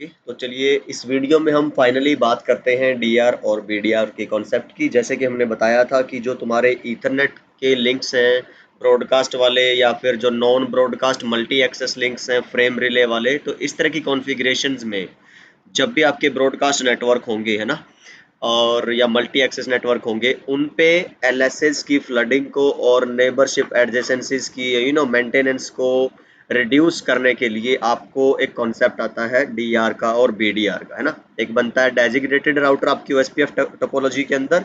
Okay, तो चलिए इस वीडियो में हम फाइनली बात करते हैं डीआर और बीडीआर के कॉन्सेप्ट की। जैसे कि हमने बताया था कि जो तुम्हारे ईथरनेट के लिंक्स हैं ब्रॉडकास्ट वाले या फिर जो non broadcast multi access links हैं फ्रेम रिले वाले, तो इस तरह की कॉन्फ़िगरेशंस में जब भी आपके ब्रॉडकास्ट नेटवर्क होंगे, है ना, और या मल्टी एक्सेस नेटवर्क होंगे, उन पे एलएसएस की फ्लडिंग को और नेबरशिप एडजेसेंसीज की मेंटेनेंस को रिड्यूस करने के लिए आपको एक कॉन्सेप्ट आता है डीआर का और बीडीआर का, है ना। एक बनता है डेजिग्नेटेड राउटर आपकी ओएसपीएफ टोपोलॉजी के अंदर,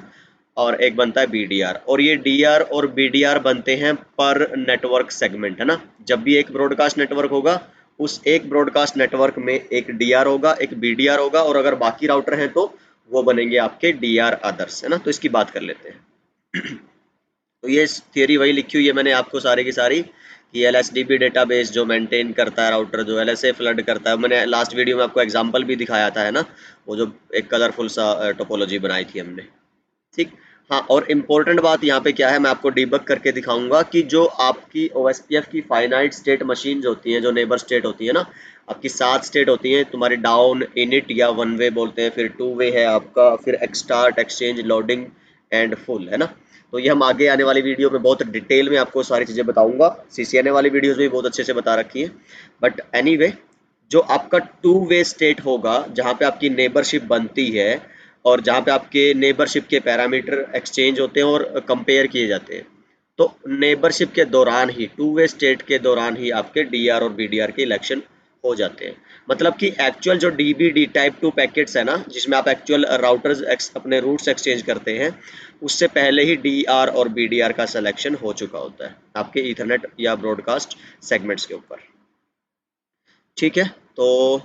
और एक बनता है बीडीआर। और ये डीआर और बीडीआर बनते हैं पर नेटवर्क सेगमेंट, है ना। जब भी एक ब्रॉडकास्ट नेटवर्क होगा, उस एक ब्रॉडकास्ट नेटवर्क में एक डीआर होगा, एक बीडीआर होगा, और अगर बाकी राउटर हैं तो वो बनेंगे आपके डीआर अदर्स, है ना। तो इसकी बात कर लेते हैं। तो ये थियरी वही लिखी हुई है मैंने आपको सारी की सारी, कि एलएसडीबी डेटाबेस जो मेंटेन करता है राउटर, जो एलएसए फ्लड करता है। मैंने लास्ट वीडियो में आपको एग्जांपल भी दिखाया था, है ना, वो जो एक कलरफुल सा टोपोलॉजी बनाई थी हमने, ठीक। हाँ, और इम्पोर्टेंट बात यहाँ पे क्या है, मैं आपको डिबग करके दिखाऊंगा कि जो आपकी ओएसपीएफ की फाइनाइट स्टेट मशीन होती हैं, जो नेबर स्टेट होती है ना, आपकी 7 स्टेट होती हैं तुम्हारी, डाउन, इनिट या वन वे बोलते हैं, फिर 2 वे है आपका, फिर एक्सटार्ट, एक्सचेंज, लोडिंग एंड फुल, है ना। तो ये हम आगे आने वाली वीडियो में बहुत डिटेल में आपको सारी चीज़ें बताऊंगा। सीसीएनए वाली वीडियोस भी बहुत अच्छे से बता रखी है। बट एनीवे, जो आपका 2 वे स्टेट होगा, जहाँ पे आपकी नेबरशिप बनती है और जहाँ पे आपके नेबरशिप के पैरामीटर एक्सचेंज होते हैं और कंपेयर किए जाते हैं, तो नेबरशिप के दौरान ही, 2 वे स्टेट के दौरान ही आपके डीआर और बीडीआर के इलेक्शन हो जाते हैं। मतलब कि एक्चुअल जो डीबीडी टाइप 2 पैकेट्स है ना, जिसमें आप एक्चुअल राउटर्स अपने रूट्स एक्सचेंज करते हैं, उससे पहले ही डीआर और बीडीआर का सिलेक्शन हो चुका होता है आपके ईथरनेट या ब्रॉडकास्ट सेगमेंट्स के ऊपर, ठीक है। तो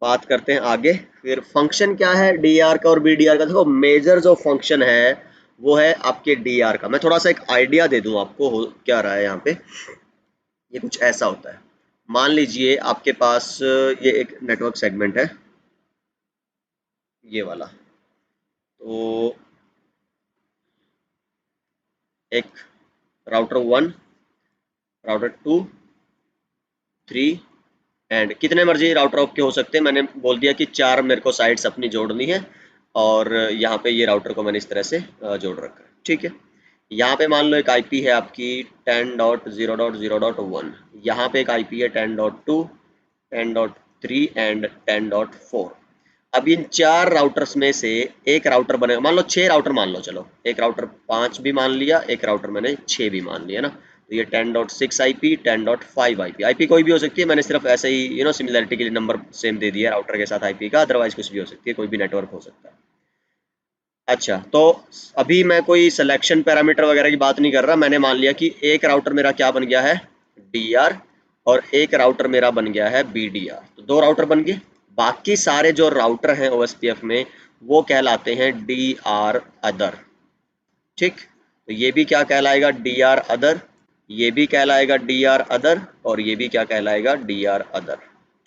बात करते हैं आगे। फिर फंक्शन क्या है डीआर का और बीडीआर का। देखो, मेजर जो फंक्शन है वो है आपके डीआर का। मैं थोड़ा सा एक आइडिया दे दूं आपको हो क्या रहा है यहाँ पे। ये कुछ ऐसा होता है, मान लीजिए आपके पास ये एक नेटवर्क सेगमेंट है, ये वाला। तो एक राउटर 1, राउटर 2, 3 एंड कितने मर्जी राउटर आपके हो सकते हैं। मैंने बोल दिया कि 4 मेरे को साइट्स अपनी जोड़नी है, और यहाँ पे ये राउटर को मैंने इस तरह से जोड़ रखा है, ठीक है। यहाँ पे मान लो एक आईपी है आपकी 10.0.0.1, यहाँ पे एक आईपी है 10.2, 10.3 एंड 10.4। अब इन 4 राउटर्स में से एक राउटर बनेगा, मान लो 6 राउटर मान लो, चलो एक राउटर 5 भी मान लिया, एक राउटर मैंने 6 भी मान लिया ना। तो ये 10.6 आईपी, 10.5 आईपी, आईपी कोई भी हो सकती है, मैंने सिर्फ ऐसे ही सिमिलरिटी के लिए नंबर सेम दे दिया राउटर के साथ आईपी का, अदरवाइज कुछ भी हो सकती है, कोई भी नेटवर्क हो सकता है। अच्छा, तो अभी मैं कोई सिलेक्शन पैरामीटर वगैरह की बात नहीं कर रहा, मैंने मान लिया कि एक राउटर मेरा क्या बन गया है, डीआर, और एक राउटर मेरा बन गया है बीडीआर। तो 2 राउटर बन गए। बाकी सारे जो राउटर हैं ओएसपीएफ में वो कहलाते हैं डीआर अदर, ठीक। तो ये भी क्या कहलाएगा, डीआर अदर, ये भी कहलाएगा डीआर अदर, और ये भी क्या कहलाएगा, डीआर अदर,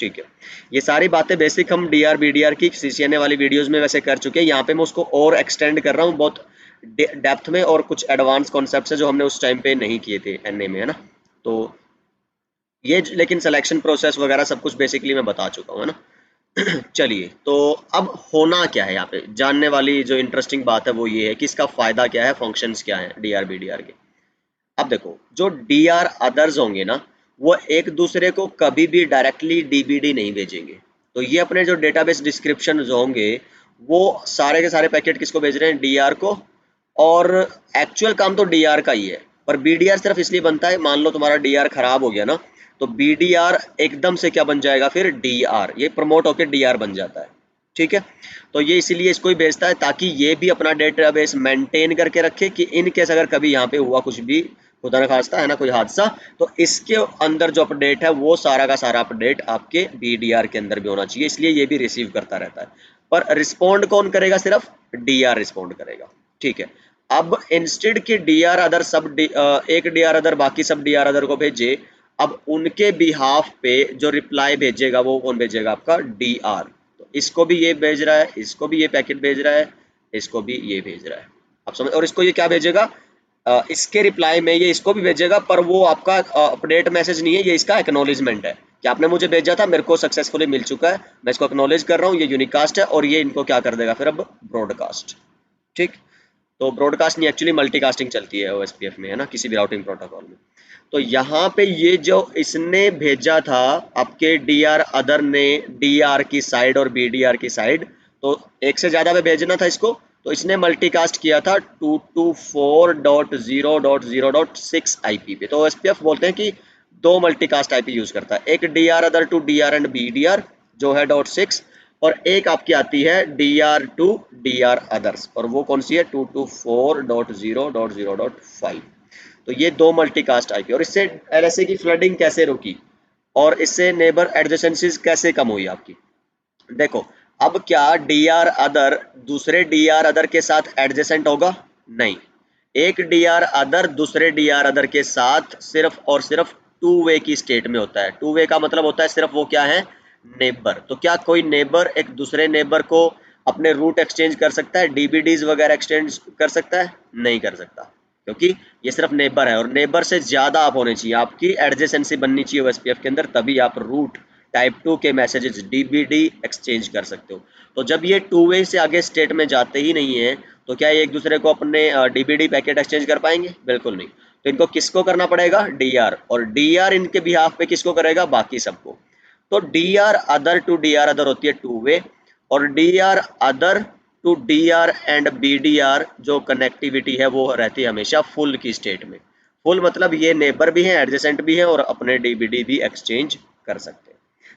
ठीक है। ये सारी बातें बेसिक हम डीआर बीडीआर की सीसीएनए वाली वीडियोस में वैसे कर चुके हैं। यहाँ पे मैं उसको और एक्सटेंड कर रहा हूँ बहुत डेप्थ में, और कुछ एडवांस कॉन्सेप्ट्स है जो हमने उस टाइम पे नहीं किए थे एनए में, है ना। तो ये लेकिन सिलेक्शन प्रोसेस वगैरह सब कुछ बेसिकली मैं बता चुका हूँ, है ना। चलिए, तो अब होना क्या है यहाँ पे, जानने वाली जो इंटरेस्टिंग बात है वो ये है कि इसका फायदा क्या है, फंक्शंस क्या है डीआर बीडीआर के। अब देखो, जो डीआर अदर्स होंगे ना, वो एक दूसरे को कभी भी डायरेक्टली डीबीडी नहीं भेजेंगे। तो ये अपने जो डेटाबेस डिस्क्रिप्शन होंगे, वो सारे के सारे पैकेट किसको भेज रहे हैं, डीआर को। और एक्चुअल काम तो डीआर का ही है, पर बीडीआर सिर्फ इसलिए बनता है, मान लो तुम्हारा डीआर खराब हो गया ना, तो बीडीआर एकदम से क्या बन जाएगा, फिर डीआर, ये प्रमोट होकर डीआर बन जाता है, ठीक है। तो ये इसीलिए इसको ही भेजता है, ताकि ये भी अपना डेटाबेस मेंटेन करके रखे कि इन केस अगर कभी यहाँ पे हुआ कुछ भी, खुदा न खास्ता, है ना, कोई हादसा, तो इसके अंदर जो अपडेट है वो सारा का सारा अपडेट आपके बीडीआर के अंदर भी होना चाहिए, इसलिए ये भी रिसीव करता रहता है। पर रिस्पॉन्ड कौन करेगा, सिर्फ डीआर रिस्पॉन्ड करेगा, ठीक है। अब इंस्टेड की डीआर अदर एक डीआर अदर बाकी सब डीआर अदर को भेजे, अब उनके बिहाफ पे जो रिप्लाई भेजेगा वो कौन भेजेगा, आपका डीआर। तो इसको भी ये भेज रहा है, इसको भी ये पैकेट भेज रहा है, इसको भी ये भेज रहा है, आप समझ। और इसको ये क्या भेजेगा, इसके रिप्लाई में ये इसको भी भेजेगा, पर वो आपका अपडेट मैसेज नहीं है, ये इसका एक्नॉलेजमेंट है कि आपने मुझे भेजा था, मेरे को सक्सेसफुली मिल चुका है, मैं इसको एक्नॉलेज कर रहा हूँ, ये यूनिकास्ट है और ये इनको क्या कर देगा फिर अब ब्रॉडकास्ट। ठीक, तो ब्रॉडकास्ट नहीं, एक्चुअली मल्टीकास्टिंग चलती है OSPF में, है ना, किसी भी राउटिंग प्रोटोकॉल में। तो यहाँ पे ये जो इसने भेजा था आपके DR अदर ने DR की साइड और BDR की साइड, तो एक से ज्यादा पे भेजना था इसको, तो इसने मल्टीकास्ट किया था 224.0.0.6 IP पे। तो OSPF बोलते हैं कि दो मल्टीकास्ट IP यूज करता है, एक DR other to DR and BDR जो है .6, और एक आपकी आती है DR टू DR अदर्स, और वो कौन सी है 224.0.0.5। तो ये दो मल्टीकास्ट IP, और इससे LSA की फ्लडिंग कैसे रुकी और इससे नेबर एडजेसेंसीज कैसे कम हुई आपकी। देखो, अब क्या DR अदर दूसरे DR अदर के साथ एडजेसेंट होगा? नहीं, एक DR अदर दूसरे DR अदर के साथ सिर्फ और सिर्फ टू वे की स्टेट में होता है। टू वे का मतलब होता है सिर्फ वो क्या है, नेबर। तो क्या कोई नेबर एक दूसरे नेबर को अपने रूट एक्सचेंज कर सकता है, DBDs वगैरह एक्सचेंज कर सकता है? नहीं कर सकता, क्योंकि ये सिर्फ नेबर है, और नेबर से ज्यादा आप होने चाहिए, आपकी एडजेसेंसी बननी चाहिए OSPF के अंदर, तभी आप रूट टाइप 2 के मैसेजेस DBD एक्सचेंज कर सकते हो। तो जब ये टू वे से आगे स्टेट में जाते ही नहीं है, तो क्या ये एक दूसरे को अपने DBD पैकेट एक्सचेंज कर पाएंगे? बिल्कुल नहीं। तो इनको किसको करना पड़ेगा? DR, और DR इनके बिहाफ पे किसको करेगा? बाकी सबको। तो DR other to DR other होती है टू वे, और DR other to DR and BDR जो कनेक्टिविटी है वो रहती है हमेशा फुल की स्टेट में। फुल मतलब ये नेबर भी हैं, एडजेसेंट भी हैं, और अपने DBD भी एक्सचेंज कर सकते हैं।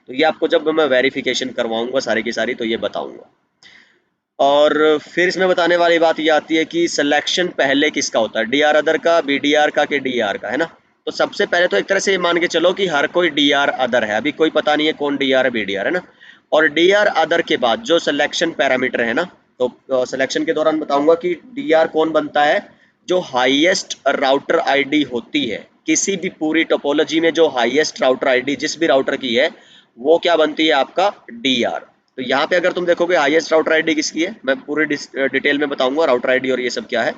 तो ये आपको जब मैं वेरिफिकेशन करवाऊंगा सारी की सारी तो ये बताऊंगा। और फिर इसमें बताने वाली बात ये आती है कि सिलेक्शन पहले किसका होता है, DR अदर का, BDR का, कि DR का, है ना। तो सबसे पहले तो एक तरह से ये मान के चलो कि हर कोई DR अदर है, अभी कोई पता नहीं है कौन DR है BDR, है ना। और DR अदर के बाद जो सिलेक्शन पैरामीटर है ना, तो सिलेक्शन के दौरान बताऊंगा कि DR कौन बनता है, जो हाईएस्ट राउटर आईडी होती है किसी भी पूरी टोपोलॉजी में, जो हाईएस्ट राउटर आईडी जिस भी राउटर की है वो क्या बनती है आपका DR। तो यहाँ पे अगर तुम देखोगे हाईएस्ट राउटर आईडी किसकी है, मैं पूरी डिटेल में बताऊंगा राउटर आईडी और ये सब क्या है।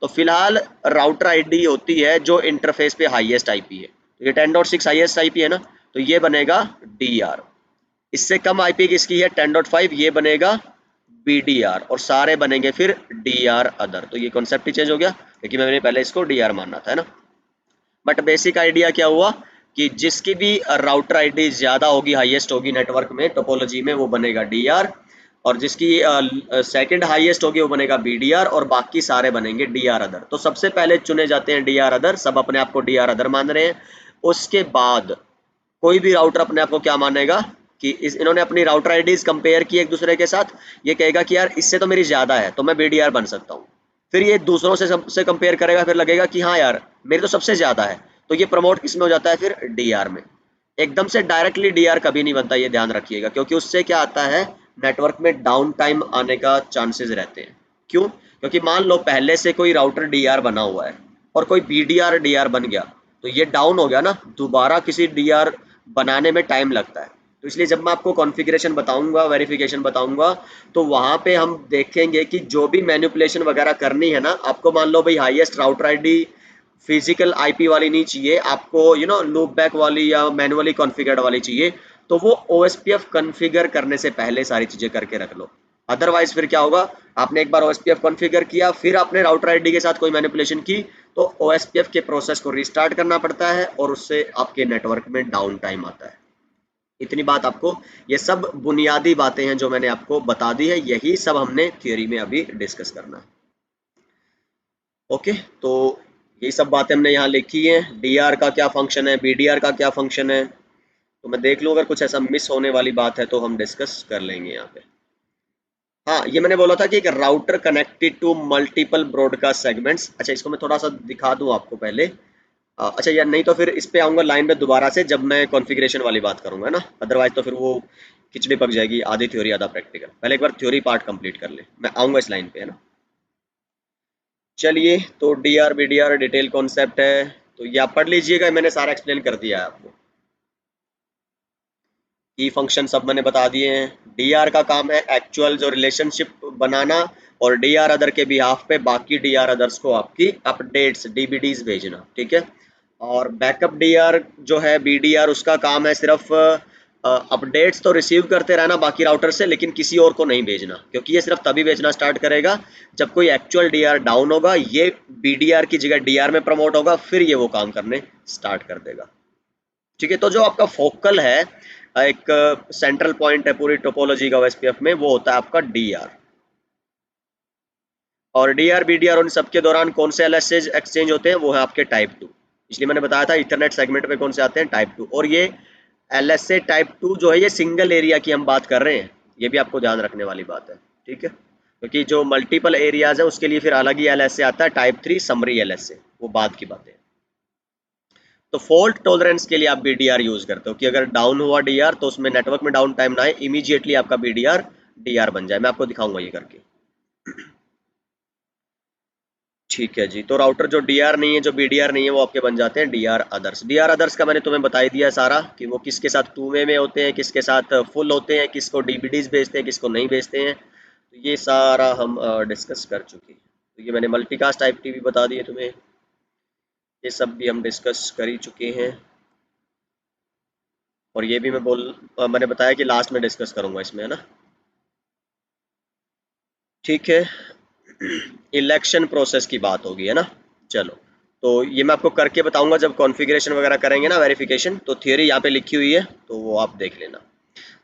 तो फिलहाल राउटर आईडी होती है जो इंटरफेस पे हाईएस्ट IP है, तो ये 10.6 हाईएस्ट IP है ना, तो ये बनेगा DR। इससे कम IP किसकी है 10.5, ये बनेगा BDR, और सारे बनेंगे फिर DR अदर। तो ये कॉन्सेप्ट ही चेंज हो गया, क्योंकि मैंने पहले इसको DR मानना था, है ना। बट बेसिक आइडिया क्या हुआ कि जिसकी भी राउटर आईडी ज्यादा होगी, हाईएस्ट होगी नेटवर्क में टोपोलॉजी में, वो बनेगा DR, और जिसकी सेकंड हाईएस्ट होगी वो बनेगा BDR, और बाकी सारे बनेंगे DR अदर। तो सबसे पहले चुने जाते हैं DR अदर, सब अपने आप को DR अदर मान रहे हैं। उसके बाद कोई भी राउटर अपने आप को क्या मानेगा कि इन्होंने अपनी राउटर आईडीज कंपेयर की एक दूसरे के साथ, ये कहेगा कि यार इससे तो मेरी ज्यादा है तो मैं BDR बन सकता हूँ। फिर ये दूसरों से कंपेयर करेगा, फिर लगेगा कि हाँ यार मेरी तो सबसे ज्यादा है, तो ये प्रमोट किस में हो जाता है फिर DR में। एकदम से डायरेक्टली DR कभी नहीं बनता, ये ध्यान रखिएगा, क्योंकि उससे क्या आता है नेटवर्क में डाउन टाइम आने का चांसेस रहते हैं। क्यों? क्योंकि मान लो पहले से कोई राउटर DR बना हुआ है और कोई BDR DR बन गया, तो ये डाउन हो गया ना, दोबारा किसी DR बनाने में टाइम लगता है। तो इसलिए जब मैं आपको कॉन्फ़िगरेशन बताऊंगा, वेरिफिकेशन बताऊंगा, तो वहां पे हम देखेंगे कि जो भी मैनिपुलेशन वगैरह करनी है ना, आपको मान लो भाई highest router ID physical IP वाली नहीं चाहिए आपको, लूप बैक वाली या मैनुअली कॉन्फ़िगर्ड वाली चाहिए, तो वो OSPF कॉन्फ़िगर करने से पहले सारी चीजें करके रख लो। अदरवाइज फिर क्या होगा, आपने एक बार OSPF कॉन्फ़िगर किया, फिर आपने राउटर आईडी के साथ कोई मैनिपुलेशन की, तो OSPF के प्रोसेस को रिस्टार्ट करना पड़ता है, और उससे आपके नेटवर्क में डाउन टाइम आता है। इतनी बात आपको, ये सब बुनियादी बातें हैं जो मैंने आपको बता दी है, यही सब हमने थ्योरी में अभी डिस्कस करना है। ओके, तो ये सब बातें हमने यहाँ लिखी हैं। DR का क्या फंक्शन है, BDR का क्या फंक्शन है, तो मैं देख लूँ अगर कुछ ऐसा मिस होने वाली बात है तो हम डिस्कस कर लेंगे यहाँ पे। हाँ, ये मैंने बोला था कि एक router connected to multiple broadcast segments. अच्छा, इसको मैं थोड़ा सा दिखा दूँ आपको पहले। अच्छा यार, नहीं तो फिर इस पे आऊँगा लाइन पे दोबारा से जब मैं कॉन्फ़िगरेशन वाली बात करूँगा ना, अदरवाइज तो फिर वो खिचड़ी पक जाएगी, आधी थ्योरी आधा प्रैक्टिकल। पहले एक बार थ्योरी पार्ट कंप्लीट कर ले, मैं आऊँगा इस लाइन पे, है ना। चलिए, तो DR BDR डिटेल कॉन्सेप्ट है, तो ये आप पढ़ लीजिएगा, मैंने सारा एक्सप्लेन कर दिया है आपको। की फंक्शन सब मैंने बता दिए हैं। DR का काम है एक्चुअल जो रिलेशनशिप बनाना, और DR अदर के बिहाफ पे बाकी DR अदर्स को आपकी अपडेट्स DBDs भेजना, ठीक है। और बैकअप डीआर जो है बीडीआर, उसका काम है सिर्फ अपडेट्स तो रिसीव करते रहना बाकी राउटर से, लेकिन किसी और को नहीं भेजना, क्योंकि ये सिर्फ तभी भेजना स्टार्ट करेगा जब कोई एक्चुअल डीआर डाउन होगा, ये बीडीआर की जगह डीआर में प्रमोट होगा, फिर ये वो काम करने स्टार्ट कर देगा। ठीक है, तो जो आपका फोकल है, एक सेंट्रल पॉइंट है पूरी टोपोलॉजी का ओएसपीएफ में, वो होता है आपका डीआर। और डीआर बीडीआर उन सबके दौरान कौन से एलएसएज एक्सचेंज होते हैं, वो है आपके टाइप 2। इसलिए मैंने बताया था इथरनेट सेगमेंट में कौन से आते हैं, टाइप 2। और ये एलएसए टाइप 2 जो है, ये सिंगल एरिया की हम बात कर रहे हैं, ये भी आपको ध्यान रखने वाली बात है। ठीक है, क्योंकि जो मल्टीपल एरियाज है उसके लिए फिर अलग ही एलएसए आता है, टाइप 3 समरी एलएसए, वो बाद की बात है। तो फॉल्ट टॉलरेंस के लिए आप बीडीआर यूज करते हो कि अगर डाउन हुआ डीआर तो उसमें नेटवर्क में डाउन टाइम ना आए, इमीडिएटली आपका बीडीआर डीआर बन जाए। मैं आपको दिखाऊंगा ये करके। ठीक है जी, तो राउटर जो डीआर नहीं है, जो बीडीआर नहीं है, वो आपके बन जाते हैं डीआर अदर्स। डीआर अदर्स का मैंने तुम्हें बता ही दिया सारा कि वो किसके साथ टू वे में होते हैं, किसके साथ फुल होते हैं, किसको डीवीडीज भेजते हैं, किसको नहीं भेजते हैं। तो ये सारा हम डिस्कस कर चुके हैं। तो ये मैंने मल्टीकास्ट टाइप टीवी बता दिए तुम्हें, ये सब भी हम डिस्कस कर ही चुके हैं। और ये भी मैंने बताया कि लास्ट में डिस्कस करूंगा इसमें, है ना। ठीक है, इलेक्शन प्रोसेस की बात होगी, है ना। चलो, तो ये मैं आपको करके बताऊंगा जब कॉन्फ़िगरेशन वगैरह करेंगे ना, वेरिफिकेशन। तो थियरी यहाँ पे लिखी हुई है, तो वो आप देख लेना।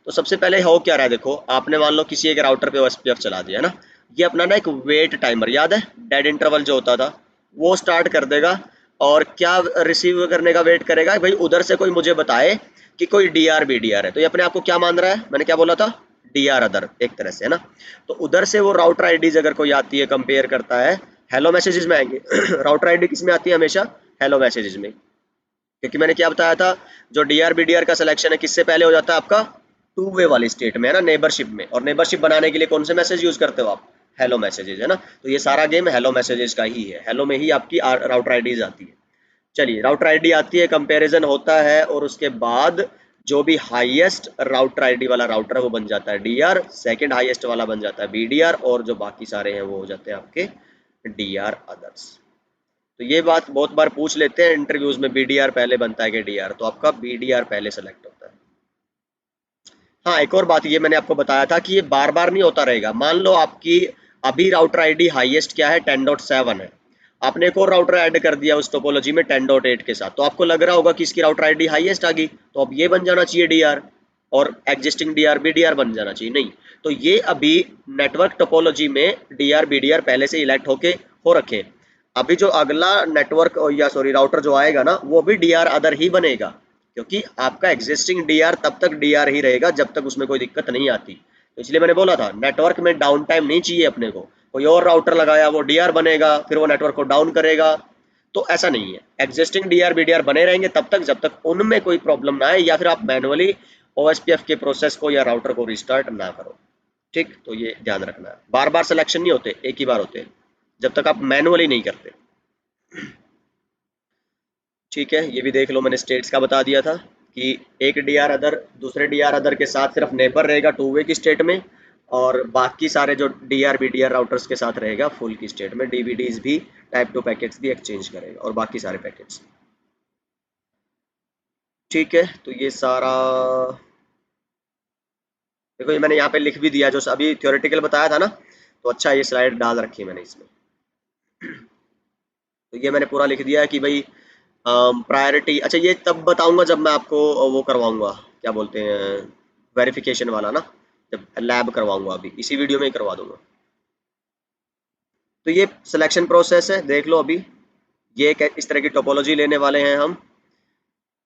तो सबसे पहले हो क्या रहा है, देखो आपने मान लो किसी एक राउटर पे ओएसपीएफ चला दिया, है ना। ये अपना ना एक वेट टाइमर, याद है डेड इंटरवल जो होता था, वो स्टार्ट कर देगा। और क्या रिसीव करने का वेट करेगा, भाई उधर से कोई मुझे बताए कि कोई डीआर बीडीआर है। तो ये अपने आप को क्या मान रहा है, मैंने क्या बोला था, डीआर अदर एक तरह से, है ना। तो उधर से वो राउटर आईडीज अगर कोई आती है, कंपेयर करता है, हेलो मैसेजेस में आएंगे। राउटर आईडी किस में आती है हमेशा, हेलो मैसेजेस में। क्योंकि मैंने क्या बताया था, जो डीआर बीडीआर का सिलेक्शन है किससे पहले हो जाता है आपका, टू वे वाली स्टेट में, है ना, नेबरशिप में। और नेबरशिप बनाने के लिए कौन से मैसेज यूज करते हो आप, हेलो मैसेजेस, है ना। तो ये सारा गेम हेलो मैसेजेस का ही है, हेलो में ही आपकी राउटर आईडीज आती है। चलिए, राउटर आईडी आती है, कंपैरिजन होता है, और उसके बाद जो भी हाईएस्ट राउटर आईडी वाला राउटर है वो बन जाता है डीआर, सेकंड हाईएस्ट वाला बन जाता है बीडीआर, और जो बाकी सारे हैं वो हो जाते हैं आपके डीआर अदर्स। तो ये बात बहुत बार पूछ लेते हैं इंटरव्यूज में, बीडीआर पहले बनता है कि डीआर, तो आपका बीडीआर पहले सेलेक्ट होता है। हाँ, एक और बात ये मैंने आपको बताया था कि ये बार बार नहीं होता रहेगा। मान लो आपकी अभी राउटर आईडी हाईएस्ट क्या है, 10.7 है। आपने एक और राउटर ऐड कर दिया उस टोपोलॉजी में 10.8 के साथ, तो आपको लग रहा होगा कि इसकी राउटर आईडी हाईएस्ट आ गई, तो अब ये बन जाना चाहिए डीआर, और एग्जिस्टिंग डीआर बीडीआर बन जाना चाहिए। नहीं, तो ये अभी नेटवर्क टोपोलॉजी में डीआर बीडीआर पहले से इलेक्ट होके हो रखे। अभी जो अगला नेटवर्क या सॉरी राउटर जो आएगा ना, वो भी डीआर अदर ही बनेगा, क्योंकि आपका एग्जिस्टिंग डीआर तब तक डीआर ही रहेगा जब तक उसमें कोई दिक्कत नहीं आती। तो इसलिए मैंने बोला था नेटवर्क में डाउन टाइम नहीं चाहिए अपने को, कोई और राउटर लगाया वो डीआर बनेगा, फिर वो नेटवर्क को डाउन करेगा। तो ऐसा नहीं है, एग्जिस्टिंग डीआर बीडीआर बने रहेंगे तब तक जब तक उनमें कोई प्रॉब्लम ना आए, या फिर आप मैनुअली ओएसपीएफ के प्रोसेस को या राउटर को रिस्टार्ट ना करो। ठीक, तो ये ध्यान रखना है, बार बार सिलेक्शन नहीं होते, एक ही बार होते हैं जब तक आप मैनुअली नहीं करते। ठीक है, ये भी देख लो, मैंने स्टेट्स का बता दिया था कि एक डीआर अदर दूसरे डीआर अदर के साथ सिर्फ नेबर रहेगा टू वे की स्टेट में, और बाकी सारे जो डीआर बीडीआर राउटर्स के साथ रहेगा फुल की स्टेट में। डीवीडीज भी टाइप 2 पैकेट्स भी एक्सचेंज करेगा, और बाकी सारे पैकेट्स। ठीक है, तो ये सारा देखो, ये मैंने यहाँ पे लिख भी दिया जो अभी थ्योरेटिकल बताया था ना, तो अच्छा ये स्लाइड डाल रखी है मैंने इसमें। तो ये मैंने पूरा लिख दिया है कि भाई प्रायोरिटी, अच्छा ये तब बताऊंगा जब मैं आपको वो करवाऊंगा, क्या बोलते हैं, वेरिफिकेशन वाला ना, जब लैब करवाऊंगा, अभी इसी वीडियो में ही करवा दूंगा। तो ये सिलेक्शन प्रोसेस है, देख लो अभी ये एक इस तरह की टोपोलॉजी लेने वाले हैं हम।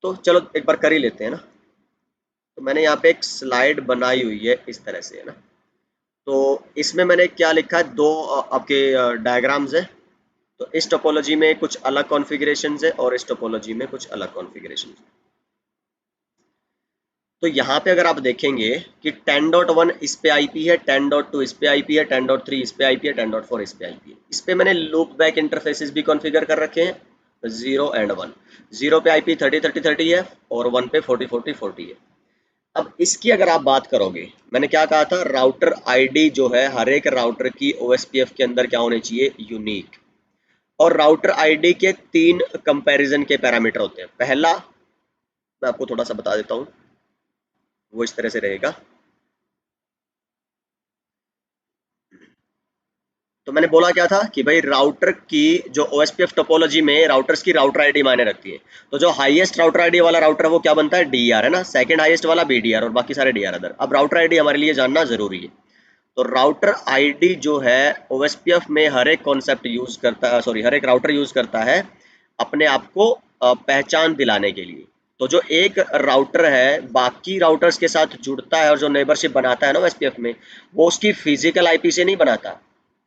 तो चलो एक बार कर ही लेते हैं ना। तो मैंने यहाँ पे एक स्लाइड बनाई हुई है इस तरह से, है ना। तो इसमें मैंने क्या लिखा है, दो आपके डायग्राम्स है। तो इस टोपोलॉजी में कुछ अलग कॉन्फ़िगरेशंस है, और इस टोपोलॉजी में कुछ अलग कॉन्फ़िगरेशंस है। तो यहाँ पे अगर आप देखेंगे कि 10.1 इस पे आईपी है, 10.2 इस पे आईपी है, 10.3 इस पे आईपी है, 10.4 इस पे आईपी है। इस पे मैंने लूप बैक इंटरफेसेस भी कॉन्फ़िगर कर रखे हैं, 0 एंड 1। 0 पे आईपी 30-30-30 है, और 1 पे 40-40-40 है। अब इसकी अगर आप बात करोगे, मैंने क्या कहा था, राउटर आईडी जो है हर एक राउटर की ओएसपीएफ के अंदर क्या होनी चाहिए, यूनिक। और राउटर आईडी के 3 कंपैरिजन के पैरामीटर होते हैं। पहला मैं आपको थोड़ा सा बता देता हूँ, वो इस तरह से रहेगा। तो मैंने बोला क्या था कि भाई राउटर की जो ओएसपीएफ टोपोलॉजी में राउटर्स की राउटर आईडी मायने रखती है। तो जो हाईएस्ट राउटर आईडी वाला राउटर है वो क्या बनता है, डीआर है ना, सेकंड हाईएस्ट वाला बीडीआर और बाकी सारे डीआर अदर। अब राउटर आईडी हमारे लिए जानना जरूरी है। तो राउटर आईडी जो है ओएसपीएफ में हर एक कॉन्सेप्ट यूज करता है, सॉरी हर एक राउटर यूज करता है अपने आप को पहचान दिलाने के लिए। तो जो एक राउटर है बाकी राउटर्स के साथ जुड़ता है और जो नेबरशिप बनाता है ना ओएसपीएफ में, वो उसकी फिजिकल आईपी से नहीं बनाता।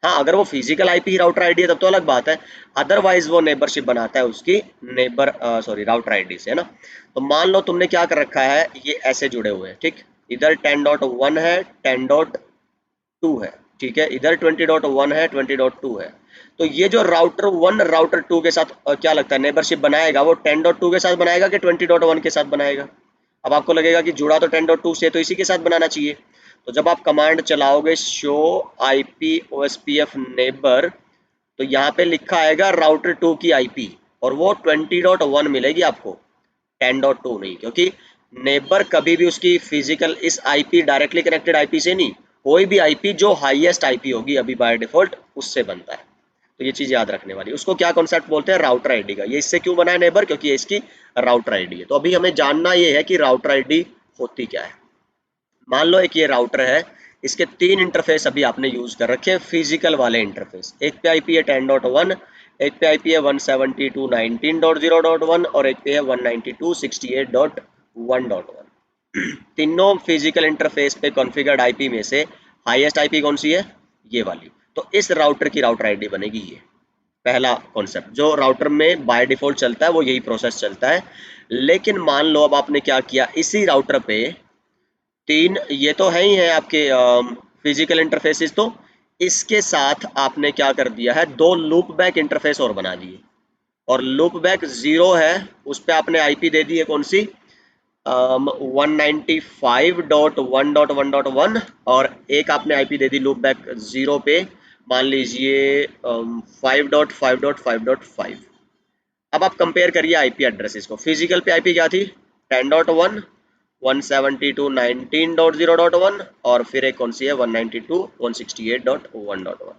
हाँ, अगर वो फिजिकल आईपी राउटर आईडी है तब तो अलग बात है, अदरवाइज वो नेबरशिप बनाता है उसकी नेबर सॉरी राउटर आईडी से, है ना। तो मान लो तुमने क्या कर रखा है, ये ऐसे जुड़े हुए हैं, ठीक। इधर 10.1 है, 10.2 है, ठीक है, इधर 20.1 है, 20.2 है। तो ये जो राउटर 1 राउटर 2 के साथ क्या लगता है नेबरशिप बनाएगा, वो 10.2 के साथ बनाएगा कि 20.1 के साथ बनाएगा। अब आपको लगेगा कि जुड़ा तो 10.2 से, तो इसी के साथ बनाना चाहिए। तो जब आप कमांड चलाओगे शो आईपी ओएसपीएफ नेबर, तो यहाँ पे लिखा आएगा राउटर 2 की आईपी और वो 20.1 मिलेगी आपको, 10.2 नहीं, क्योंकि नेबर कभी भी उसकी फिजिकल इस आईपी डायरेक्टली कनेक्टेड आईपी से नहीं, कोई भी आईपी जो हाईएस्ट आईपी होगी अभी बाय डिफॉल्ट उससे बनता है। तो ये चीज याद रखने वाली। उसको क्या कॉन्सेप्ट बोलते हैं, राउटर आईडी का। ये इससे क्यों बना है नेबर, क्योंकि ये इसकी राउटर आईडी है। तो अभी हमें जानना ये है कि राउटर आईडी होती क्या है। मान लो एक ये राउटर है, इसके 3 इंटरफेस अभी आपने यूज कर रखे हैं, फिजिकल वाले इंटरफेस। एक पे आईपी है 10.1, एक पे आईपी है 172.19.0.1 और एक पे है 192.68.1.1। तीनों फिजिकल इंटरफेस पे कॉन्फ़िगर्ड आईपी में से हाईएस्ट आईपी कौन सी है, ये वाली। तो इस राउटर की राउटर आईडी बनेगी ये। पहला कॉन्सेप्ट जो राउटर में बाय डिफॉल्ट चलता है वो यही प्रोसेस चलता है। लेकिन मान लो अब आपने क्या किया, इसी राउटर पे 3 ये तो है ही है आपके फिजिकल इंटरफेसेस, तो इसके साथ आपने क्या कर दिया है, 2 लूप बैक इंटरफेस और बना दिए। और लूप बैक 0 है, उस पर आपने आईपी दे दी है कौन सी, 195.1.1.1 और एक आपने आईपी दे दी लूप बैक 0 पे, मान लीजिए 5.5.5.5। अब आप कंपेयर करिए आईपी एड्रेसेस को। फिजिकल पे आईपी क्या थी, 10.1, 172.19.0.1 और फिर एक कौन सी है 192.168.1.1।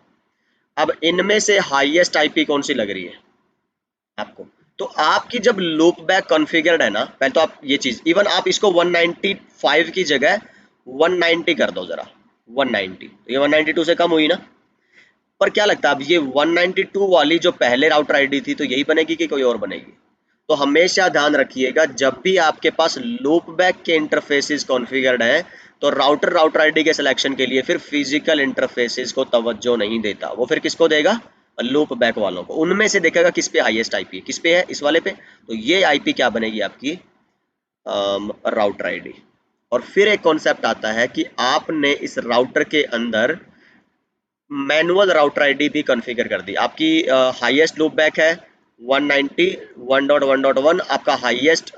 अब इनमें से हाईएस्ट आईपी कौन सी लग रही है आपको। तो आपकी जब लूप बैक कॉन्फ़िगर्ड है ना, पहले तो आप ये चीज, इवन आप इसको 195 की जगह 190 कर दो जरा, 190, तो ये 192 से कम हुई ना। पर क्या लगता है अब ये 192 वाली जो पहले राउटर आईडी थी, तो यही बनेगी कि कोई और बनेगी। तो हमेशा ध्यान रखिएगा जब भी आपके पास लूप बैक के इंटरफेसेस कॉन्फ़िगर्ड है, तो राउटर आईडी के सिलेक्शन के लिए फिर फिजिकल इंटरफेसेस को तवज्जो नहीं देता, वो फिर किसको देगा, लूप बैक वालों को। उनमें से देखेगा किस पे हाईएस्ट आईपी है, किस पे है, इस वाले पे। तो ये आईपी क्या बनेगी आपकी, राउटर आईडी। और फिर एक कॉन्सेप्ट आता है कि आपने इस राउटर के अंदर मैनुअल राउटर आईडी भी कॉन्फ़िगर कर दी। आपकी हाईएस्ट लूप बैक है 190.1.1.1, आपका हाईएस्ट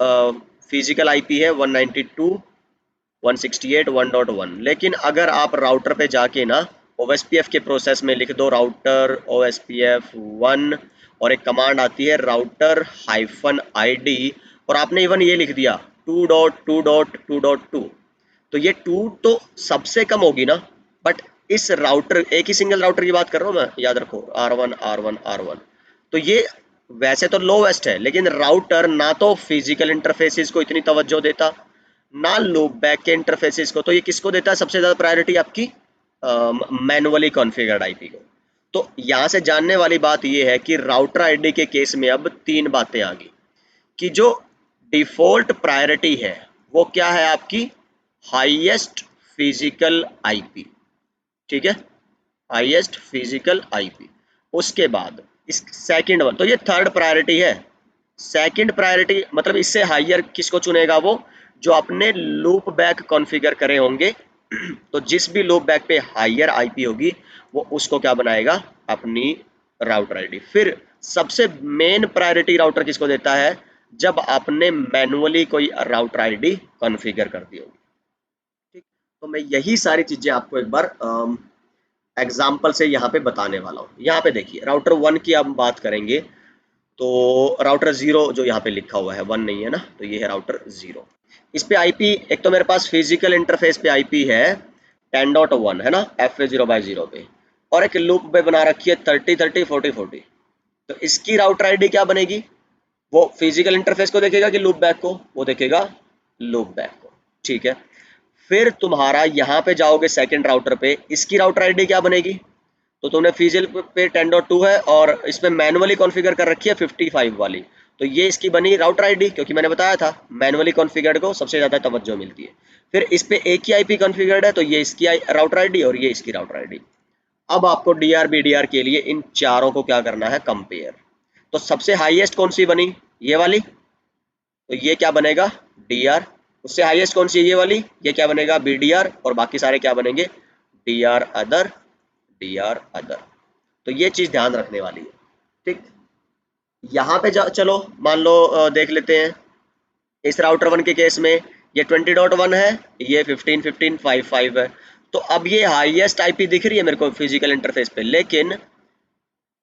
फिजिकल आईपी है 192.168.1.1। लेकिन अगर आप राउटर पे जाके ना ओएसपीएफ के प्रोसेस में लिख दो राउटर ओएसपीएफ 1 और एक कमांड आती है राउटर -id और आपने इवन ये लिख दिया 2.2.2.2, तो ये 2 तो सबसे कम होगी ना। बट इस राउटर, एक ही सिंगल राउटर की बात कर रहा हूँ मैं, याद रखो R1 R1 R1। तो ये वैसे तो लोवेस्ट है, लेकिन राउटर ना तो फिजिकल इंटरफेसेस को इतनी तवज्जो देता, ना लूप बैक के इंटरफेसेस को। तो ये किसको देता है सबसे ज्यादा प्रायोरिटी, आपकी मैनुअली कॉन्फ़िगर्ड आईपी को। तो यहाँ से जानने वाली बात ये है कि राउटर आईडी के केस में अब 3 बातें आ गई कि जो डिफॉल्ट प्रायोरिटी है वो क्या है आपकी, हाईएस्ट फिजिकल आईपी, ठीक है, हाईएस्ट फिजिकल आईपी। उसके बाद इस सेकंड वन, तो ये थर्ड प्रायोरिटी है। सेकंड प्रायोरिटी मतलब इससे हायर किसको चुनेगा, वो जो अपने लूप बैक कॉन्फ़िगर करे होंगे। तो जिस भी लूप बैक पे हायर आईपी होगी वो उसको क्या बनाएगा, अपनी राउटर आईडी। फिर सबसे मेन प्रायोरिटी राउटर किसको देता है, जब आपने मैनुअली कोई राउटर आईडी कॉन्फ़िगर कर दी होगी। ठीक, तो मैं यही सारी चीजें आपको एक बार एग्जाम्पल से यहाँ पे बताने वाला हूँ। यहाँ पे देखिए राउटर 1 की हम बात करेंगे तो राउटर 0 जो यहाँ पे लिखा हुआ है 1 नहीं है ना, तो ये है राउटर 0। इस पे आईपी एक तो मेरे पास फिजिकल इंटरफेस पे आईपी है 10.1 है ना, FA0/0 पे, और एक लूप पे बना रखी है 30 30 40 40। तो इसकी राउटर आईडी क्या बनेगी? वो फिजिकल इंटरफेस को देखेगा कि लूप बैक को? वो देखेगा लूप बैक को, ठीक है। फिर तुम्हारा यहाँ पे जाओगे सेकंड राउटर पे, इसकी राउटर आईडी क्या बनेगी? तो तुमने फिजिकल पे 10.2 है और इसमें मैनुअली कॉन्फ़िगर कर रखी है 55 वाली, तो ये इसकी बनी राउटर आईडी, क्योंकि मैंने बताया था मैनुअली कॉन्फ़िगर्ड को सबसे ज़्यादा तवज्जो मिलती है। फिर इस पे एक ही आईपी कॉन्फ़िगर्ड है, तो ये इसकी राउटर आईडी और ये इसकी राउटर आईडी। अब आपको डीआर बीडीआर के लिए इन चारों को क्या करना है? कंपेयर। तो सबसे हाईएस्ट कौन सी बनी? ये वाली, तो ये क्या बनेगा? डीआर। उससे हाईएस्ट कौन सी है? ये वाली, ये क्या बनेगा? बीडीआर। और बाकी सारे क्या बनेंगे? D R other, D R other. तो ये चीज ध्यान रखने वाली है, ठीक। यहाँ पे चलो मान लो देख लेते हैं इस राउटर 1 के केस में ये 20.1 है, ये 15.15.5.5 है। तो अब ये हाईएस्ट आईपी दिख रही है मेरे को फिजिकल इंटरफेस पे, लेकिन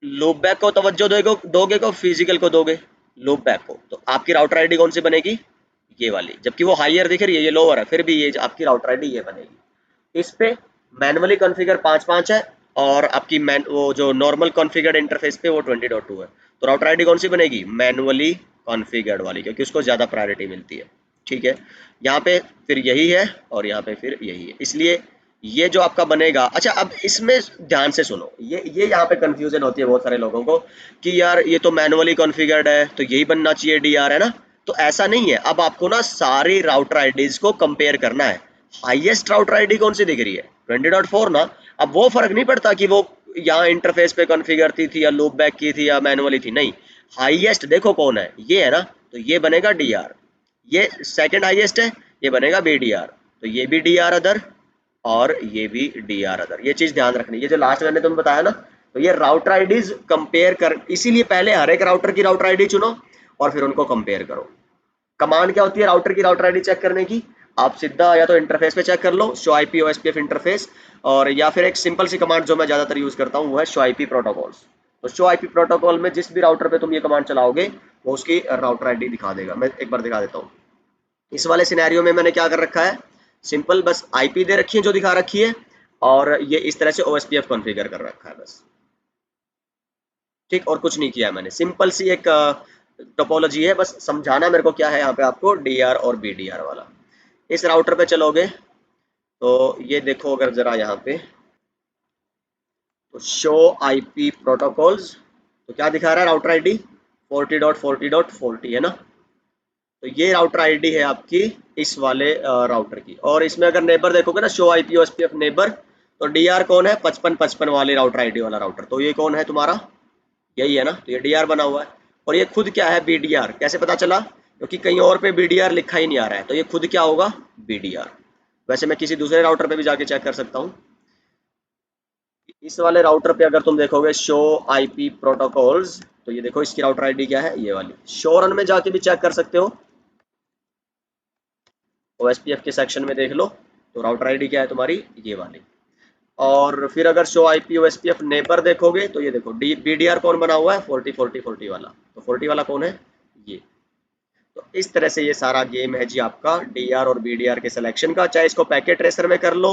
लूप बैक को तवज्जो दोगे को फिजिकल को दोगे? लूप बैक को। तो आपकी राउटर आईडी कौन सी बनेगी? ये वाली, जबकि वो हाईयर दिख रही है, ये लोअर है, फिर भी ये आपकी राउटर आईडी ये बनेगी। इस पे मैनुअली कॉन्फ़िगर 5.5 है और आपकी वो जो नॉर्मल कॉन्फ़िगर्ड इंटरफेस पे वो 20.2 है। तो राउटर आईडी कौन सी बनेगी? मैनुअली कॉन्फ़िगर्ड वाली, क्योंकि उसको ज़्यादा प्रायोरिटी मिलती है, ठीक है। यहाँ पे फिर यही है और यहाँ पे फिर यही है, इसलिए ये जो आपका बनेगा। अच्छा अब इसमें ध्यान से सुनो, ये यहाँ पे कंफ्यूजन होती है बहुत सारे लोगों को कि यार ये तो मैनुअली कॉन्फ़िगर्ड है तो यही बनना चाहिए डीआर, है ना। तो ऐसा नहीं है, अब आपको ना सारी राउटर आईडीज को कंपेयर करना है। हाईएस्ट राउटर आईडी कौन सी दिख रही है? 20.4 ना। अब वो फर्क नहीं पड़ता कि वो यहाँ इंटरफेस पे कॉन्फ़िगर थी या लूप बैक की थी या मैनुअली थी, नहीं, हाईएस्ट देखो कौन है, ये है ना, तो ये बनेगा डीआर। ये सेकंड हाईएस्ट है, ये बनेगा बीडीआर। तो ये भी डीआर अदर और ये भी डीआर अदर। ये चीज ध्यान रखनी, ये जो लास्ट मैंने तुम्हें बताया ना, तो ये राउटर आईडीज कंपेयर कर, इसीलिए पहले हर एक राउटर की राउटर आईडी चुनो और फिर उनको कंपेयर करो। कमांड क्या होती है राउटर की राउटर आईडी चेक करने की? आप सीधा या तो इंटरफेस पे चेक कर लो, शो आईपी ओएसपीएफ इंटरफेस, और या फिर एक सिंपल सी कमांड जो मैं ज्यादातर यूज करता हूँ वो है शो आईपी प्रोटोकॉल्स। तो शो आईपी प्रोटोकॉल में जिस भी राउटर पे तुम ये कमांड चलाओगे वो उसकी राउटर आईडी दिखा देगा। मैं एक बार दिखा देता हूँ। इस वाले सिनेरियो में मैंने क्या कर रखा है, सिंपल बस आईपी दे रखी है जो दिखा रखी है, और ये इस तरह से ओएसपीएफ कॉन्फ़िगर कर रखा है बस, ठीक। और कुछ नहीं किया मैंने, सिंपल सी एक टोपोलॉजी है, बस समझाना मेरे को क्या है यहाँ पे आपको, डीआर और बीडीआर वाला। इस राउटर पे चलोगे तो ये देखो अगर जरा यहाँ पे, तो शो आईपी प्रोटोकॉल्स, तो क्या दिखा रहा है? राउटर आईडी 40.40.40 है ना। तो ये राउटर आईडी है आपकी इस वाले राउटर की। और इसमें अगर नेबर देखोगे ना, शो आईपी ओएसपीएफ नेबर, तो डीआर कौन है? 5555 वाली राउटर आईडी वाला राउटर, तो ये कौन है तुम्हारा? यही है ना, तो ये डीआर बना हुआ है। और ये खुद क्या है? बीडीआर। कैसे पता चला? क्योंकि कहीं और पे बीडीआर लिखा ही नहीं आ रहा है, तो ये खुद क्या होगा? बीडीआर। वैसे मैं किसी दूसरे राउटर पे भी जाके चेक कर सकता हूँ। इस वाले राउटर पे अगर तुम देखोगे शो आईपी प्रोटोकॉल्स, तो ये देखो इसकी राउटर आईडी क्या है? ये वाली। शो रन में जाके भी चेक कर सकते हो, ओएसपीएफ के सेक्शन में देख लो, तो राउटर आईडी क्या है तुम्हारी? ये वाली। और फिर अगर शो आईपी ओएसपीएफ नेबर देखोगे तो ये देखो बीडीआर कौन बना हुआ है? 40 40 40 वाला। तो 40 वाला कौन है? ये। तो इस तरह से ये सारा गेम है जी आपका डीआर और बीडीआर के सिलेक्शन का। चाहे इसको पैकेट रेसर में कर लो,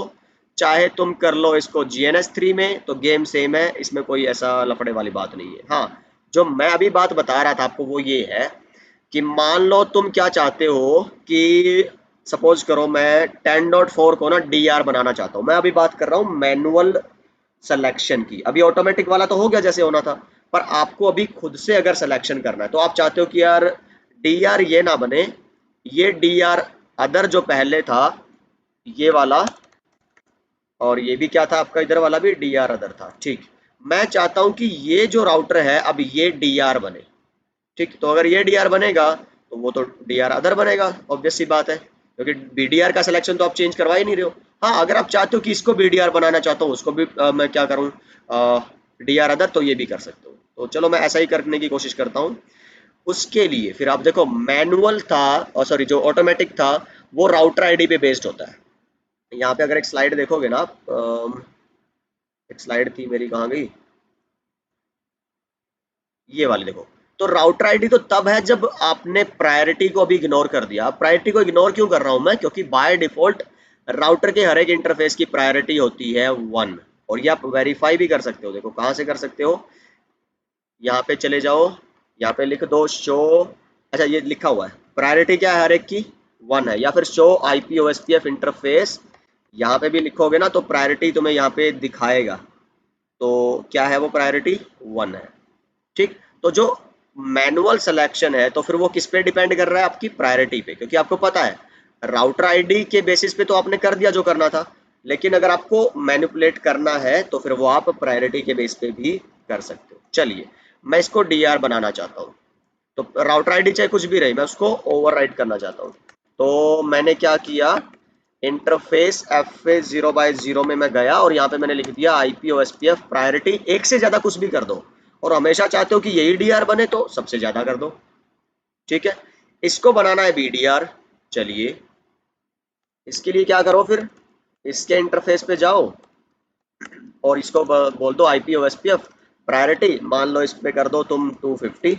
चाहे तुम कर लो इसको GNS3 में, तो गेम सेम है, इसमें कोई ऐसा लफड़े वाली बात नहीं है। हाँ, जो मैं अभी बात बता रहा था आपको वो ये है कि मान लो तुम क्या चाहते हो कि सपोज करो मैं 10.4 को ना डीआर बनाना चाहता हूँ। मैं अभी बात कर रहा हूँ मैनुअल सिलेक्शन की। अभी ऑटोमेटिक वाला तो हो गया जैसे होना था, पर आपको अभी खुद से अगर सिलेक्शन करना है तो आप चाहते हो कि यार डीआर ये ना बने, ये डीआर अदर जो पहले था ये वाला, और ये भी क्या था आपका? इधर वाला भी डीआर अदर था, ठीक। मैं चाहता हूं कि ये जो राउटर है अब ये डीआर बने, ठीक। तो अगर ये डीआर बनेगा तो वो तो डीआर अदर बनेगा, ऑब्वियस सी बात है, क्योंकि बीडीआर का सिलेक्शन तो आप चेंज करवा ही नहीं रहे हो। हाँ, अगर आप चाहते हो कि इसको बीडीआर बनाना चाहता हूँ, उसको भी मैं क्या करूँ, डीआर अदर, तो ये भी कर सकते हो। तो चलो मैं ऐसा ही करने की कोशिश करता हूँ। उसके लिए फिर आप देखो मैनुअल था, और सॉरी जो ऑटोमेटिक था वो राउटर आईडी पे बेस्ड होता है। यहाँ पे अगर एक स्लाइड देखोगे ना आप, एक स्लाइड थी मेरी, कहाँ गई, ये वाली देखो। तो राउटर आईडी तो तब है जब आपने प्रायोरिटी को अभी इग्नोर कर दिया। प्रायोरिटी को इग्नोर क्यों कर रहा हूं मैं, क्योंकि बाय डिफॉल्ट राउटर के हर एक इंटरफेस की प्रायोरिटी होती है 1। और ये आप वेरीफाई भी कर सकते हो, देखो कहाँ से कर सकते हो, यहाँ पे चले जाओ, यहाँ पे लिख दो शो, अच्छा ये लिखा हुआ है प्रायोरिटी क्या है हर एक की 1 है, या फिर शो आईपी ओएसपीएफ इंटरफेस, यहाँ पे भी लिखोगे ना तो प्रायोरिटी तुम्हें यहाँ पे दिखाएगा। तो क्या है वो प्रायोरिटी 1 है। ठीक, तो जो मैनुअल सिलेक्शन है तो फिर वो किस पे डिपेंड कर रहा है, आपकी प्रायोरिटी पे, क्योंकि आपको पता है राउटर आईडी के बेसिस पे तो आपने कर दिया जो करना था, लेकिन अगर आपको मैनिपुलेट करना है तो फिर वो आप प्रायोरिटी के बेस पे भी कर सकते हो। चलिए मैं इसको डीआर बनाना चाहता हूँ, तो राउटर आईडी चाहे कुछ भी रही, मैं उसको ओवरराइड करना चाहता हूँ। तो मैंने क्या किया, इंटरफेस एफ ए 0/0 में मैं गया और यहाँ पे मैंने लिख दिया आईपी ओएसपीएफ प्रायोरिटी, एक से ज्यादा कुछ भी कर दो, और हमेशा चाहते हो कि यही डीआर बने तो सबसे ज्यादा कर दो। ठीक है, इसको बनाना है बीडीआर। चलिए इसके लिए क्या करो, फिर इसके इंटरफेस पे जाओ और इसको बोल दो आईपी ओएसपीएफ प्रायोरिटी, मान लो इस पे कर दो तुम 250।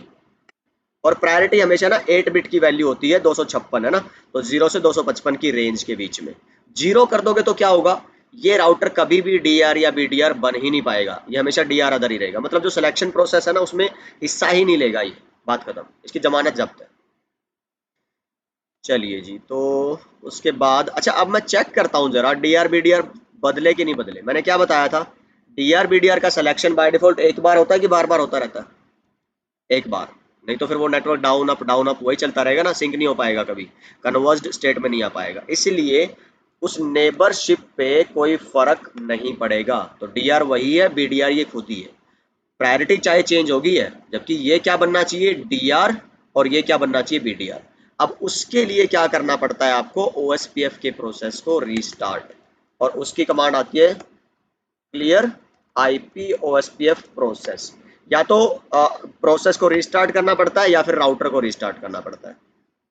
और प्रायोरिटी हमेशा ना 8 बिट की वैल्यू होती है, 256 है ना, तो 0 से 255 की रेंज के बीच में। 0 कर दोगे तो क्या होगा, ये राउटर कभी भी डीआर या बीडीआर बन ही नहीं पाएगा, ये हमेशा डीआर अदर ही रहेगा, मतलब जो सिलेक्शन प्रोसेस है ना उसमें हिस्सा ही नहीं लेगा ये, बात खत्म, इसकी जमानत जब्त है। चलिए जी, तो उसके बाद अच्छा अब मैं चेक करता हूँ जरा डीआर बीडीआर बदले कि नहीं बदले। मैंने क्या बताया था, डीआर बीडीआर का सिलेक्शन बाय डिफॉल्ट एक बार होता है कि बार बार होता रहता है, एक बार, नहीं तो फिर वो नेटवर्क डाउन अप वही चलता रहेगा ना, सिंक नहीं हो पाएगा कभी, कन्वर्ज्ड स्टेट में नहीं आ पाएगा, इसलिए उस नेबरशिप पे कोई फर्क नहीं पड़ेगा। तो डीआर वही है, बीडीआर ये खुद ही है, प्रायोरिटी चाहे चेंज होगी है, जबकि ये क्या बनना चाहिए डीआर और ये क्या बनना चाहिए बीडीआर। अब उसके लिए क्या करना पड़ता है आपको, ओएसपीएफ के प्रोसेस को रीस्टार्ट, और उसकी कमांड आती है क्लियर आईपी ओएसपीएफ प्रोसेस। या तो प्रोसेस को रीस्टार्ट करना पड़ता है या फिर राउटर को रीस्टार्ट करना पड़ता है।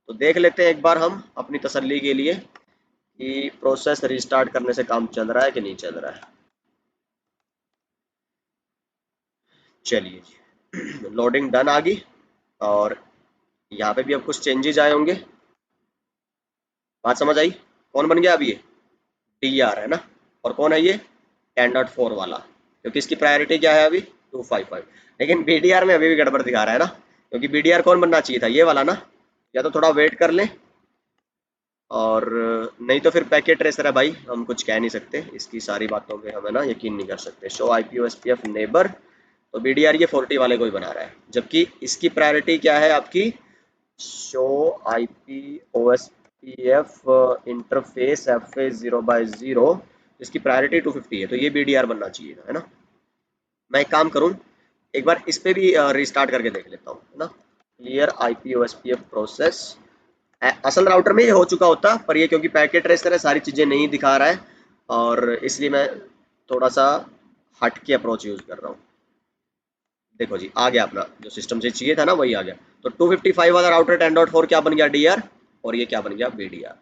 तो देख लेते हैं एक बार हम अपनी तसल्ली के लिए कि प्रोसेस रीस्टार्ट करने से काम चल रहा है कि नहीं चल रहा है। चलिए जी लोडिंग डन आ गई, और यहाँ पे भी अब कुछ चेंजेस आए होंगे, बात समझ आई। कौन बन गया अभी ये टीआर है ना, और कौन है ये 10.4 वाला, क्योंकि इसकी प्रायोरिटी क्या है अभी 255, लेकिन बीडीआर में अभी भी गड़बड़ दिखा रहा है ना, क्योंकि बीडीआर कौन बनना चाहिए था, ये वाला ना। या तो थोड़ा वेट कर लें, और नहीं तो फिर पैकेट ट्रेसर है भाई, हम कुछ कह नहीं सकते, इसकी सारी बातों पे हमें ना यकीन नहीं कर सकते। शो आईपी ओएसपीएफ नेबर, तो बीडीआर ये 40 वाले को ही बना रहा है, जबकि इसकी प्रायोरिटी क्या है आपकी, show IP OSPF interface F A 0/0, जिसकी प्रायोरिटी 250 है, तो ये बीडीआर बनना चाहिए था, है ना। मैं एक काम करूं, एक बार इस पे भी रिस्टार्ट करके देख लेता हूँ, है ना, क्लियर आईपी ओएसपीएफ प्रोसेस। असल राउटर में ये हो चुका होता, पर ये क्योंकि पैकेट ट्रेसर है सारी चीज़ें नहीं दिखा रहा है, और इसलिए मैं थोड़ा सा हट के अप्रोच यूज़ कर रहा हूँ। देखो जी आ गया अपना जो सिस्टम से चाहिए था ना वही आ गया। तो 255 वाला राउटर 10.4 क्या बन गया डीआर, और ये क्या बन गया बीडीआर।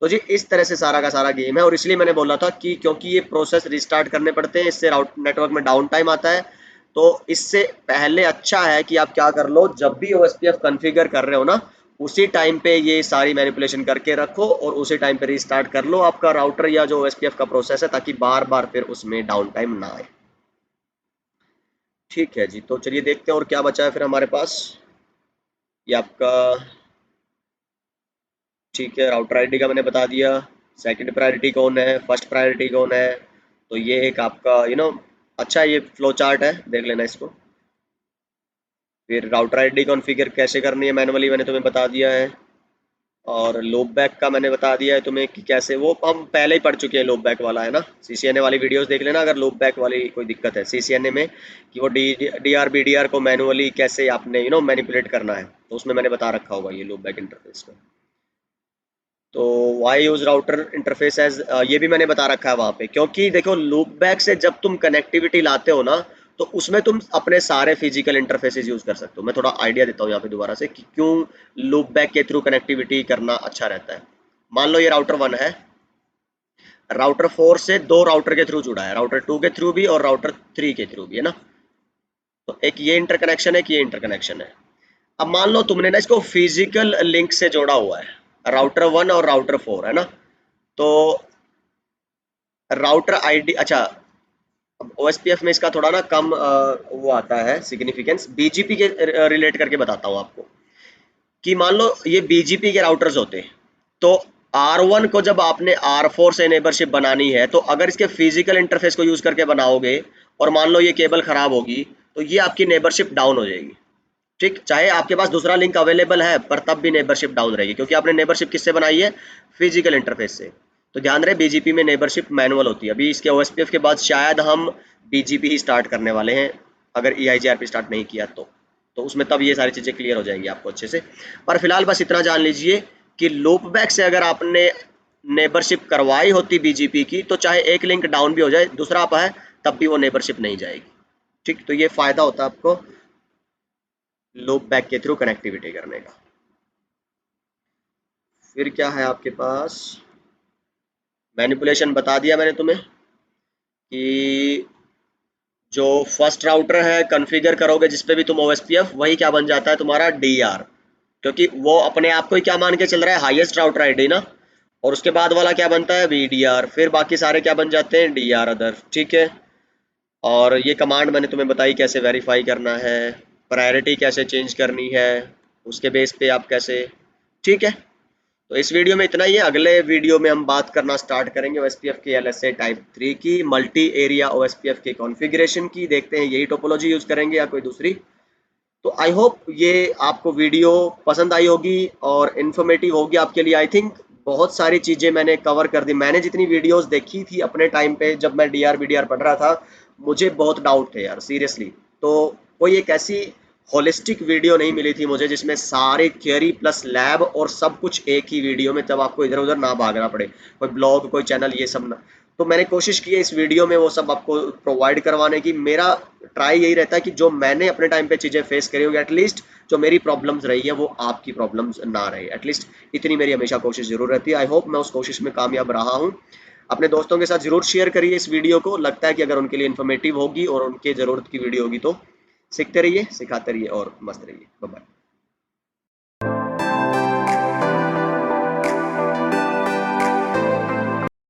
तो जी इस तरह से सारा का सारा गेम है, और इसलिए मैंने बोला था कि क्योंकि ये प्रोसेस रिस्टार्ट करने पड़ते हैं, इससे राउट नेटवर्क में डाउन टाइम आता है। तो इससे पहले अच्छा है कि आप क्या कर लो, जब भी ओएसपीएफ कॉन्फ़िगर कर रहे हो ना उसी टाइम पे ये सारी मैनिपुलेशन करके रखो, और उसी टाइम पे रिस्टार्ट कर लो आपका राउटर या जो ओएसपीएफ का प्रोसेस है, ताकि बार बार फिर उसमें डाउन टाइम ना आए। ठीक है जी, तो चलिए देखते हैं और क्या बचा है फिर हमारे पास। ये आपका ठीक है, राउटर आईडी का मैंने बता दिया, सेकंड प्रायोरिटी कौन है, फर्स्ट प्रायोरिटी कौन है। तो ये एक आपका अच्छा ये फ्लो चार्ट है, देख लेना इसको। फिर राउटर आईडी कॉन्फ़िगर कैसे करनी है मैनुअली मैंने तुम्हें बता दिया है, और लूप बैक का मैंने बता दिया है तुम्हें कि कैसे, वो हम पहले ही पढ़ चुके हैं लूप बैक वाला, है ना। सीसीएनए वाली वीडियोस देख लेना अगर लूप बैक वाली कोई दिक्कत है सीसीएनए में, कि वो डीआर बीडीआर को मैनुअली कैसे आपने मैनिपुलेट करना है, तो उसमें मैंने बता रखा होगा ये लूप बैक इंटरफेस का। तो why use router interface as, ये भी मैंने बता रखा है वहाँ पे, क्योंकि देखो लूप बैक से जब तुम कनेक्टिविटी लाते हो ना तो उसमें तुम अपने सारे फिजिकल इंटरफेसेस यूज कर सकते हो। मैं थोड़ा आइडिया देता हूँ यहाँ पे दोबारा से कि क्यों लूप बैक के थ्रू कनेक्टिविटी करना अच्छा रहता है। मान लो ये राउटर 1 है, राउटर 4 से 2 राउटर के थ्रू जुड़ा है, राउटर 2 के थ्रू भी और राउटर 3 के थ्रू भी, है ना। तो एक ये इंटरकनेक्शन है, एक ये इंटरकनेक्शन है। अब मान लो तुमने ना इसको फिजिकल लिंक से जोड़ा हुआ है, राउटर 1 और राउटर 4, है ना। तो राउटर आईडी, अच्छा, ओएसपीएफ में इसका थोड़ा ना कम वो आता है सिग्निफिकेंस, बीजीपी के रिलेट करके बताता हूँ आपको कि मान लो ये बीजीपी के राउटर्स होते हैं, तो R1 को जब आपने R4 से नेबरशिप बनानी है, तो अगर इसके फिजिकल इंटरफेस को यूज करके बनाओगे और मान लो ये केबल खराब होगी, तो ये आपकी नेबरशिप डाउन हो जाएगी। ठीक, चाहे आपके पास दूसरा लिंक अवेलेबल है पर तब भी नेबरशिप डाउन रहेगी, क्योंकि आपने नेबरशिप किससे बनाई है, फिजिकल इंटरफेस से। तो ध्यान रहे बीजीपी में नेबरशिप मैनुअल होती है। अभी इसके ओएसपीएफ के बाद शायद हम बीजीपी ही स्टार्ट करने वाले हैं, अगर EIGRP स्टार्ट नहीं किया तो उसमें तब ये सारी चीजें क्लियर हो जाएंगी आपको अच्छे से। पर फिलहाल बस इतना जान लीजिए कि लूपबैक से अगर आपने नेबरशिप करवाई होती बीजीपी की, तो चाहे एक लिंक डाउन भी हो जाए, दूसरा आप है, तब भी वो नेबरशिप नहीं जाएगी। ठीक, तो ये फायदा होता है आपको लूप बैक के थ्रू कनेक्टिविटी करने का। फिर क्या है आपके पास, मैनिपुलेशन बता दिया मैंने तुम्हें कि जो फर्स्ट राउटर है कॉन्फ़िगर करोगे जिस पे भी तुम ओएसपीएफ, वही क्या बन जाता है तुम्हारा डीआर, क्योंकि वो अपने आप को ही क्या मान के चल रहा है, हाईएस्ट राउटर आईडी ना। और उसके बाद वाला क्या बनता है, वीडीआर, फिर बाकी सारे क्या बन जाते हैं, डीआर अदर। ठीक है, और ये कमांड मैंने तुम्हें बताई कैसे वेरीफाई करना है, प्रायोरिटी कैसे चेंज करनी है, उसके बेस पे आप कैसे। ठीक है, तो इस वीडियो में इतना ही है। अगले वीडियो में हम बात करना स्टार्ट करेंगे ओएसपीएफ के LSA टाइप 3 की, मल्टी एरिया ओएसपीएफ के कॉन्फ़िगरेशन की। देखते हैं यही टोपोलॉजी यूज करेंगे या कोई दूसरी। तो आई होप ये आपको वीडियो पसंद आई होगी और इन्फॉर्मेटिव होगी आपके लिए। आई थिंक बहुत सारी चीज़ें मैंने कवर कर दी। मैंने जितनी वीडियोस देखी थी अपने टाइम पे जब मैं डीआर बीडीआर पढ़ रहा था, मुझे बहुत डाउट थे यार सीरियसली। तो कोई एक ऐसी होलिस्टिक वीडियो नहीं मिली थी मुझे जिसमें सारे थियरी प्लस लैब और सब कुछ एक ही वीडियो में, तब आपको इधर उधर ना भागना पड़े, कोई ब्लॉग कोई चैनल ये सब ना। तो मैंने कोशिश की है इस वीडियो में वो सब आपको प्रोवाइड करवाने की। मेरा ट्राई यही रहता है कि जो मैंने अपने टाइम पे चीज़ें फेस करी होगी, एटलीस्ट जो मेरी प्रॉब्लम्स रही है वो आपकी प्रॉब्लम्स ना रहे, एटलीस्ट इतनी मेरी हमेशा कोशिश जरूर रहती है। आई होप मैं उस कोशिश में कामयाब रहा हूँ। अपने दोस्तों के साथ जरूर शेयर करिए इस वीडियो को, लगता है कि अगर उनके लिए इन्फॉर्मेटिव होगी और उनके ज़रूरत की वीडियो होगी तो सीखते रहिए, सिखाते रहिए और मस्त रहिए। Bye bye.